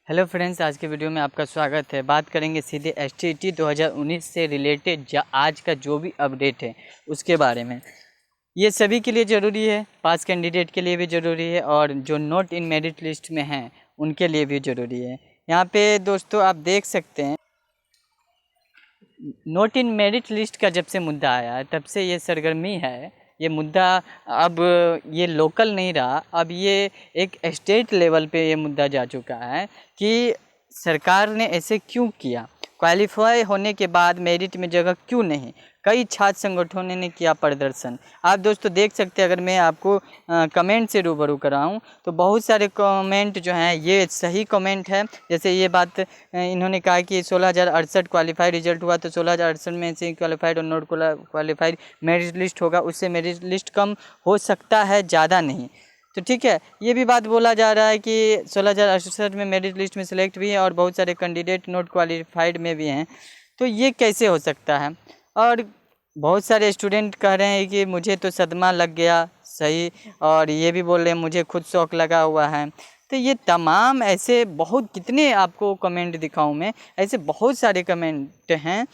Hello friends, आज के video में आपका स्वागत है। बात करेंगे सीधे एसटीईटी 2019 से रिलेटेड आज का जो भी अपडेट है उसके बारे में। ये सभी के लिए ज़रूरी है, पास कैंडिडेट के लिए भी ज़रूरी है और जो नॉट इन मेरिट लिस्ट में हैं उनके लिए भी ज़रूरी है। यहाँ पे दोस्तों आप देख सकते हैं, नॉट इन मेरिट लिस्ट का जब से मुद्दा आया है तब से ये सरगर्मी है। ये मुद्दा अब ये लोकल नहीं रहा, अब ये एक स्टेट लेवल पे ये मुद्दा जा चुका है कि सरकार ने ऐसे क्यों किया, क्वालिफाई होने के बाद मेरिट में जगह क्यों नहीं। कई छात्र संगठनों ने किया प्रदर्शन। आप दोस्तों देख सकते हैं, अगर मैं आपको कमेंट से रूबरू कराऊं तो बहुत सारे कमेंट जो हैं ये सही कमेंट है। जैसे ये बात इन्होंने कहा कि 16,068 क्वालिफाई रिजल्ट हुआ, तो 16,068 में से क्वालिफाइड और नॉट क्वालिफाइड मेरिट लिस्ट होगा, उससे मेरिट लिस्ट कम हो सकता है, ज़्यादा नहीं। तो ठीक है, ये भी बात बोला जा रहा है कि 16,068 में मेरिट लिस्ट में सेलेक्ट भी है और बहुत सारे कैंडिडेट नॉट क्वालिफाइड में भी हैं। तो ये कैसे हो सकता है? और बहुत सारे स्टूडेंट कह रहे हैं कि मुझे तो सदमा लग गया, सही, और ये भी बोल रहे हैं मुझे खुद शौक लगा हुआ है। तो ये तमाम ऐसे बहुत, कितने आपको कमेंट दिखाऊं मैं, ऐसे बहुत सारे कमेंट हैं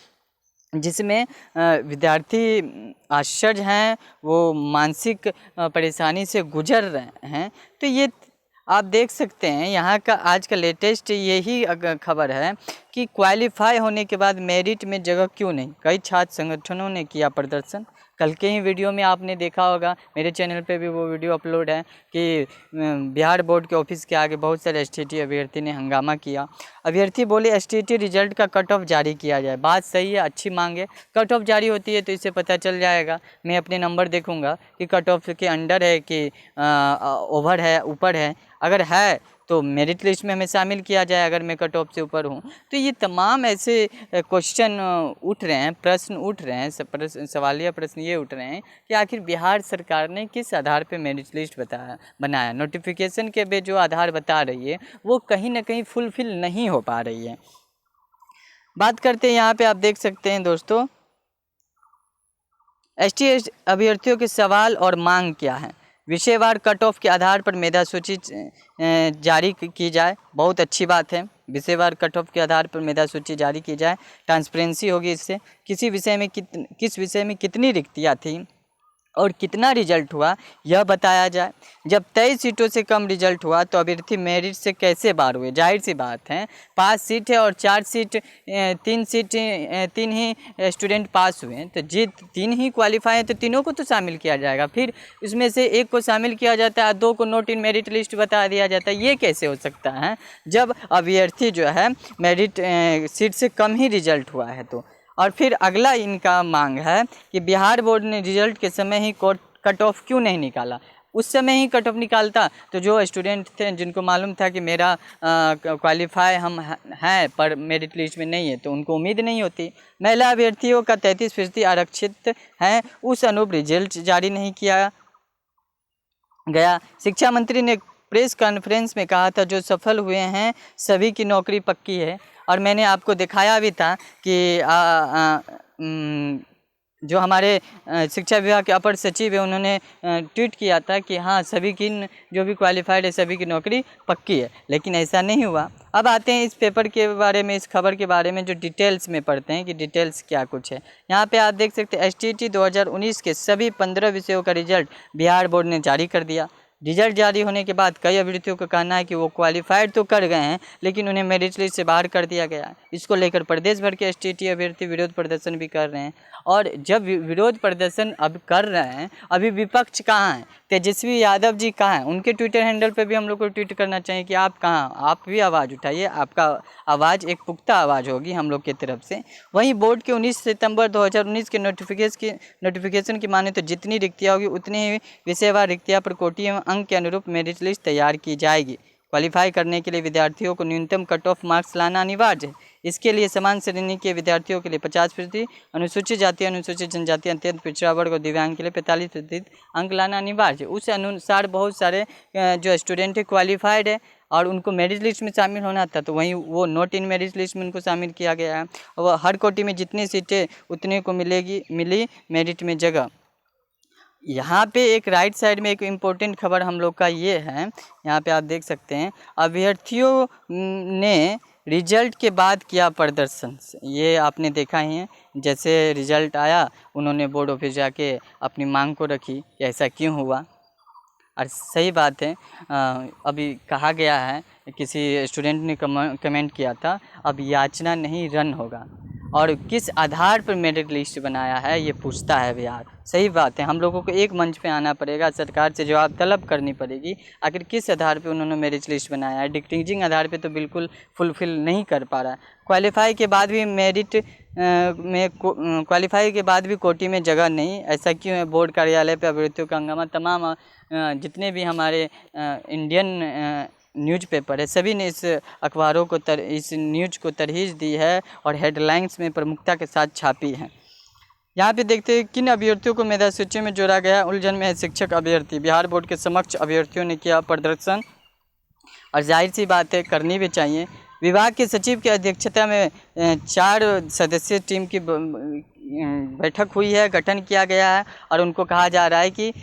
जिसमें विद्यार्थी आश्चर्य हैं, वो मानसिक परेशानी से गुजर रहे हैं। तो ये आप देख सकते हैं, यहाँ का आज का लेटेस्ट यही खबर है कि क्वालिफाई होने के बाद मेरिट में जगह क्यों नहीं। कई छात्र संगठनों ने किया प्रदर्शन। कल के ही वीडियो में आपने देखा होगा, मेरे चैनल पे भी वो वीडियो अपलोड है कि बिहार बोर्ड के ऑफिस के आगे बहुत सारे एसटीईटी अभ्यर्थी ने हंगामा किया। अभ्यर्थी बोले एसटीईटी रिजल्ट का कट ऑफ जारी किया जाए। बात सही है, अच्छी मांग है। कट ऑफ जारी होती है तो इससे पता चल जाएगा। मैं अपने नंबर देखूंगा कि कट ऑफ के अंडर है कि ओवर है, ऊपर है। अगर है तो मेरिट लिस्ट में हमें शामिल किया जाए, अगर मैं कट ऑफ से ऊपर हूँ। तो ये तमाम ऐसे क्वेश्चन उठ रहे हैं, प्रश्न उठ रहे हैं, सवालिया प्रश्न ये उठ रहे हैं कि आखिर बिहार सरकार ने किस आधार पे मेरिट लिस्ट बनाया। नोटिफिकेशन के पे जो आधार बता रही है वो कहीं ना कहीं फुलफिल नहीं हो पा रही है। बात करते हैं, यहाँ पे आप देख सकते हैं दोस्तों, एसटी अभ्यर्थियों के सवाल और मांग क्या है। विषयवार कट ऑफ के आधार पर मेधा सूची जारी की जाए, बहुत अच्छी बात है। विषयवार कट ऑफ के आधार पर मेधा सूची जारी की जाए, ट्रांसपेरेंसी होगी इससे। किसी विषय में किस विषय में कितनी रिक्तियाँ थी और कितना रिजल्ट हुआ यह बताया जाए। जब 23 सीटों से कम रिजल्ट हुआ तो अभ्यर्थी मेरिट से कैसे बाहर हुए। जाहिर सी बात है, 5 सीट है और 4 सीट 3 ही स्टूडेंट पास हुए हैं, तो जी 3 ही क्वालिफाई हैं तो तीनों को तो शामिल किया जाएगा। फिर उसमें से एक को शामिल किया जाता है, 2 को नॉट इन मेरिट लिस्ट बता दिया जाता है। ये कैसे हो सकता है जब अभ्यर्थी जो है मेरिट सीट से कम ही रिजल्ट हुआ है तो। और फिर अगला इनका मांग है कि बिहार बोर्ड ने रिजल्ट के समय ही कट ऑफ क्यों नहीं निकाला। उस समय ही कट ऑफ निकालता तो जो स्टूडेंट थे जिनको मालूम था कि मेरा क्वालिफाई हम हैं पर मेरिट लिस्ट में नहीं है, तो उनको उम्मीद नहीं होती। महिला अभ्यर्थियों का 33% आरक्षित हैं, उस अनुरूप रिजल्ट जारी नहीं किया गया। शिक्षा मंत्री ने प्रेस कॉन्फ्रेंस में कहा था जो सफल हुए हैं सभी की नौकरी पक्की है। और मैंने आपको दिखाया भी था कि जो हमारे शिक्षा विभाग के अपर सचिव है उन्होंने ट्वीट किया था कि हाँ सभी की जो भी क्वालिफाइड है सभी की नौकरी पक्की है, लेकिन ऐसा नहीं हुआ। अब आते हैं इस पेपर के बारे में, इस खबर के बारे में जो डिटेल्स में पढ़ते हैं कि डिटेल्स क्या कुछ है। यहाँ पे आप देख सकते हैं एसटीईटी 2019 के सभी 15 विषयों का रिजल्ट बिहार बोर्ड ने जारी कर दिया। रिजल्ट जारी होने के बाद कई अभ्यर्थियों का कहना है कि वो क्वालिफाइड तो कर गए हैं लेकिन उन्हें मेरिट लिस्ट से बाहर कर दिया गया है। इसको लेकर प्रदेश भर के एसटीईटी अभ्यर्थी विरोध प्रदर्शन भी कर रहे हैं। और जब विरोध प्रदर्शन अब कर रहे हैं, अभी विपक्ष कहाँ है? तेजस्वी यादव जी कहाँ हैं? उनके ट्विटर हैंडल पे भी हम लोग को ट्वीट करना चाहिए कि आप कहाँ, आप भी आवाज़ उठाइए, आपका आवाज़ एक पुख्ता आवाज़ होगी हम लोग की तरफ से। वहीं बोर्ड के 19 सितंबर 2019 के नोटिफिकेशन की माने तो जितनी रिक्तियाँ होगी उतनी ही विषयवार रिक्तियाँ पर कोटि एवं अंक के अनुरूप मेरिट लिस्ट तैयार की जाएगी। क्वालिफाई करने के लिए विद्यार्थियों को न्यूनतम कट ऑफ मार्क्स लाना अनिवार्य है। इसके लिए समान श्रेणी के विद्यार्थियों के लिए 50%, अनुसूचित जाति, अनुसूचित जनजाति, अत्यंत पिछड़ा वर्ग और दिव्यांग के लिए 45% अंक लाना अनिवार्य है। उस अनुसार बहुत सारे जो स्टूडेंट है क्वालिफाइड है और उनको मेरिट लिस्ट में शामिल होना था, तो वहीं वो नॉट इन मेरिट लिस्ट में उनको शामिल किया गया है। और हर कोटि में जितनी सीटें उतने को मिली मेरिट में जगह। यहाँ पे एक राइट साइड में एक इम्पोर्टेंट खबर हम लोग का ये है, यहाँ पे आप देख सकते हैं, अभ्यर्थियों ने रिजल्ट के बाद किया प्रदर्शन। ये आपने देखा ही है, जैसे रिजल्ट आया उन्होंने बोर्ड ऑफिस जाके अपनी मांग को रखी कि ऐसा क्यों हुआ। और सही बात है, अभी कहा गया है, किसी स्टूडेंट ने कमेंट किया था, अब याचना नहीं रन होगा। और किस आधार पर मेरिट लिस्ट बनाया है ये पूछता है बिहार। सही बात है, हम लोगों को एक मंच पे आना पड़ेगा, सरकार से जवाब तलब करनी पड़ेगी, आखिर किस आधार पे उन्होंने मेरिट लिस्ट बनाया है। डिक्रीजिंग आधार पे तो बिल्कुल फुलफिल नहीं कर पा रहा है। क्वालिफाई के बाद भी मेरिट में क्वालिफाई के बाद भी कोटी में जगह नहीं, ऐसा क्यों है। बोर्ड कार्यालय पे अभ्यर्थियों का हंगामा। तमाम जितने भी हमारे इंडियन न्यूज़पेपर है सभी ने इस अखबारों को इस न्यूज़ को तरहीज दी है और हेडलाइंस में प्रमुखता के साथ छापी है। यहाँ पे देखते हैं किन अभ्यर्थियों को मेधा सूची में जोड़ा गया। उलझन में है शिक्षक अभ्यर्थी। बिहार बोर्ड के समक्ष अभ्यर्थियों ने किया प्रदर्शन और जाहिर सी बात है करनी भी चाहिए। विभाग के सचिव की अध्यक्षता में 4 सदस्यीय टीम की बैठक हुई है, गठन किया गया है और उनको कहा जा रहा है कि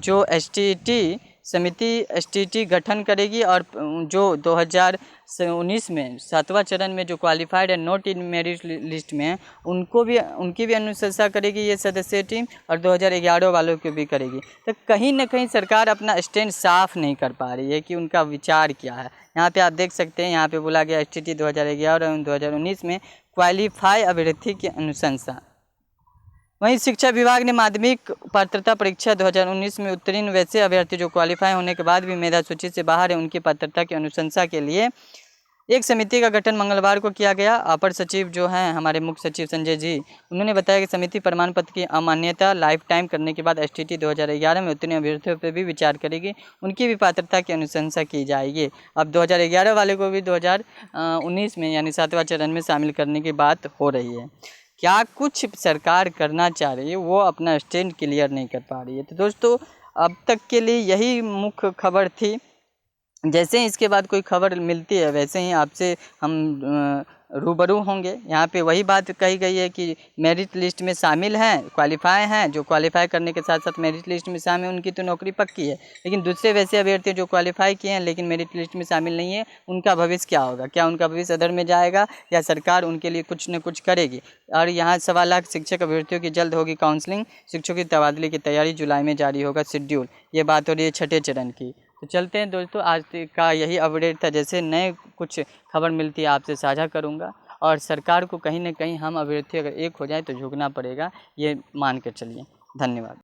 जो एसटीटी समिति एसटीटी गठन करेगी और जो 2019 में 7वां चरण में जो क्वालिफाइड है नॉट इन मेरिट लिस्ट में है उनकी भी अनुशंसा करेगी ये सदस्यीय टीम और 2011 वालों की भी करेगी। तो कहीं ना कहीं सरकार अपना स्टैंड साफ नहीं कर पा रही है कि उनका विचार क्या है। यहाँ पे आप देख सकते हैं, यहाँ पे बोला गया एसटीटी 2011 और 2019 में क्वालिफाई अभ्यर्थी की अनुशंसा। वहीं शिक्षा विभाग ने माध्यमिक पात्रता परीक्षा 2019 में उत्तीर्ण वैसे अभ्यर्थी जो क्वालिफाई होने के बाद भी मेधा सूची से बाहर है उनकी पात्रता की अनुशंसा के लिए एक समिति का गठन मंगलवार को किया गया। अपर सचिव जो हैं हमारे मुख्य सचिव संजय जी, उन्होंने बताया कि समिति प्रमाण पत्र की अमान्यता लाइफ टाइम करने के बाद एसटीटी 2011 में उत्तीर्ण अभ्यर्थियों पर भी विचार करेगी, उनकी भी पात्रता की अनुशंसा की जाएगी। अब 2011 वाले को भी 2019 में यानी 7वां चरण में शामिल करने की बात हो रही है। क्या कुछ सरकार करना चाह रही है, वो अपना स्टैंड क्लियर नहीं कर पा रही है। तो दोस्तों अब तक के लिए यही मुख्य खबर थी। जैसे ही इसके बाद कोई खबर मिलती है वैसे ही आपसे हम रूबरू होंगे। यहाँ पे वही बात कही गई है कि मेरिट लिस्ट में शामिल हैं, क्वालिफाई हैं, जो क्वालिफाई करने के साथ साथ मेरिट लिस्ट में शामिल उनकी तो नौकरी पक्की है। लेकिन दूसरे वैसे अभ्यर्थी जो क्वालिफाई किए हैं लेकिन मेरिट लिस्ट में शामिल नहीं है, उनका भविष्य क्या होगा? क्या उनका भविष्य अधर में जाएगा या सरकार उनके लिए कुछ न कुछ करेगी? और यहाँ 1.25 लाख शिक्षक अभ्यर्थियों की जल्द होगी काउंसलिंग। शिक्षकों की तबादले की तैयारी, जुलाई में जारी होगा शेड्यूल। ये बात हो रही है 6ठे चरण की। तो चलते हैं दोस्तों, आज का यही अपडेट था। जैसे नए कुछ खबर मिलती है आपसे साझा करूंगा। और सरकार को कहीं ना कहीं हम अभ्यर्थी अगर एक हो जाए तो झुकना पड़ेगा, ये मान कर चलिए। धन्यवाद।